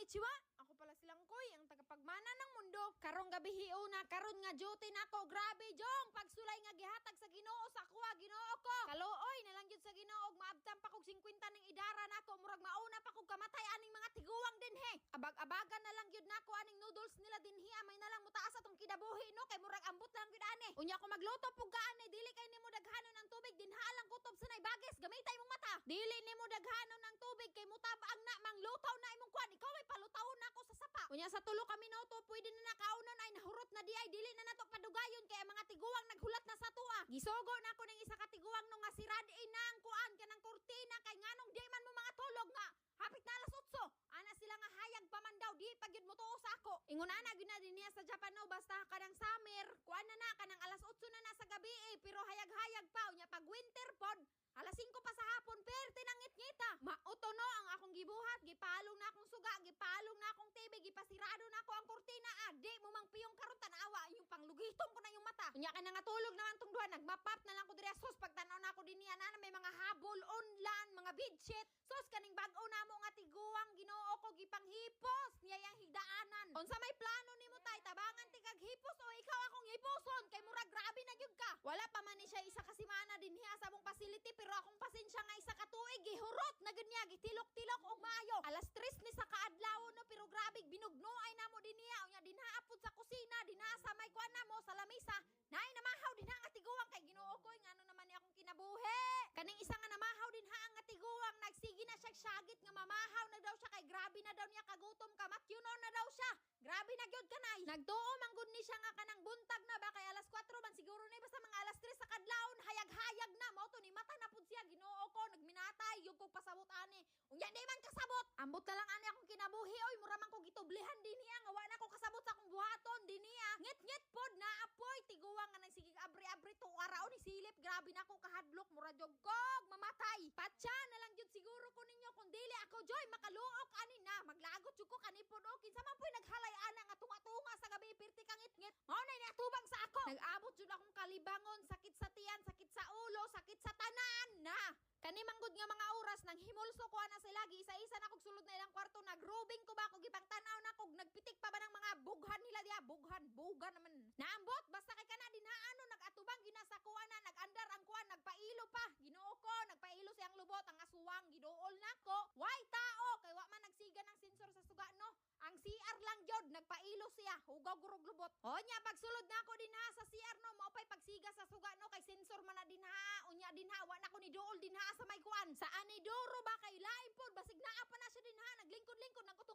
konnichiwa! Ako pala silang Koy, ang tagapagmana ng mundo. Karong gabi hiuna, karon nga duty nako. Grabe, Jong! Pagsulay nga gihatag sa Ginoo sa kuha, Ginoo ko. Kaluoy na lang jud sa Ginoo, maabtan pa kog 50 ning idara nako. Murag mauna pa kog kamatay aning mga tiguwang din he. Abag-abagan na lang jud nako aning noodles nila din he. Amay na lang mutaas atong kidabuhi no, kay murag ambot lang gid ani. Unya ko magluto pug kaanay, dili kay nimo daghanon ng tubig dinha lang kutob sa nay bagis. Gamitay mong mata. Dili nimo daghanon ng tubig kay mutabang na manglutaw na imong kwan. Ikaw ay palutawon na ako sa sapa. Unya sa tulo ka minuto pwede na nakaunon ay nahurot na di ay dili na nato padugayon kay ang mga tiguwang naghulat na sa tuwa. Gisogo na ako ning isa ka tiguwang no nga siradi na ang kuan kanang kurtina kay nganong di man mo mga tulog nga. Hapit na alas 8. Ana sila nga hayag pa man daw di pagyud mo tuo sa ako. Ingon ana gyud na dinhi sa Japan no basta kanang summer, kuan na kanang alas 8 na sa gabi pero hayag-hayag pa unya pag winter pod alas 5 pa sa hapon, perte nang ngit-ngita. Mauto no ang akong gibuhat, gipalong na akong suga, gipalong na akong TV, gipasirado na ako ang kurtina. Adi mo mang piyong karon tanawa, yung panglugitom ko na yung mata. Unya ka na nga tulog naman tong duha, nagmapap na lang ko diri sus pagtanaw na ako dinhi na may mga habol online, mga bedsheet. Sus kaning bag-o namo nga tiguwang Ginoo ko gipanghipos niya yang higdaanan. Unsa may plano nimo tay tabangan ti kag hipos o ikaw akong hiposon kay murag grabe na gyud ka. Wala pa man ni siya isa ka semana dinhi sa among facility pero akong pasensya nga isa ka tuig gihurot na gud niya gitilok-tilok og maayo. Alas 3 ni sa kaadlaw no pero grabe binugno ay namo dinhiya unya dinhaapod sa kusina dinha sa may kuan namo sa lamesa. Nay namahaw dinha nga tiguwang kay Ginoo ko ngano naman ni akong kinabuhi. Kaning isa nga namahaw dinha nga tiguwang nagsige na siya syagit nga mamahaw na daw siya kay grabe na daw niya kagutom kamatyunon na daw siya. Grabe na gyud kanay. Nagtuo man gud ni siya nga kanang buntag na ba kay alas 4 man siguro ni basta mga alas 3 sa kadlawon hayag-hayag na mao to ni mata na pud siya Ginoo ko nagminatay yung kog pasabot ani. Unya di man kasabot. Ambot na lang ani akong kinabuhi oy mura man ko gitublihan dinhiya nga wa na ko kasabot sa akong buhaton dinhiya. Ngit-ngit pod na apoy tiguwang nga nagsigig abri-abri to araw ni silip grabe na ako kahadlok mura jog kog mamatay. Patsa na lang jud siguro ko ninyo kung dili ako joy makaluok ani na maglagot jud ko kanipod o kinsa man poy naghalay ana nga tunga-tunga sa gabi pirti ka ngit-ngit. Mao na ni atubang sa ako. Nag-abot jud akong kalibangon, sakit sa tiyan, sakit sa ulo, sakit sa tanan na. Kani manggod nga mga oras nang himulso ko na sila isa-isa na kog sulod na ilang kwarto nagrobing ko ba kog ibang tanaw na kog nagpitik pa ba ng mga bughan nila diha bugan naman. Naambot basta kay kana dinha ano nagatubang ginasakuan na nagandar ang kuan nagpailo pa. Ginoo ko nagpailo siyang lubot ang asuwang giduol nako. Why tao kay wa man nagsiga ng sensor sa suga no. Ang CR lang jod nagpailo siya hugaw gurog lubot. O nya pagsulod na ako dinha sa CR no mao pay pagsiga sa suga no kay sensor man na dinha unya dinha wa na ko ni duol dinha sa may kuan. Sa ani duro ba kay lain pod basig naa pa na siya dinha naglingkod-lingkod nang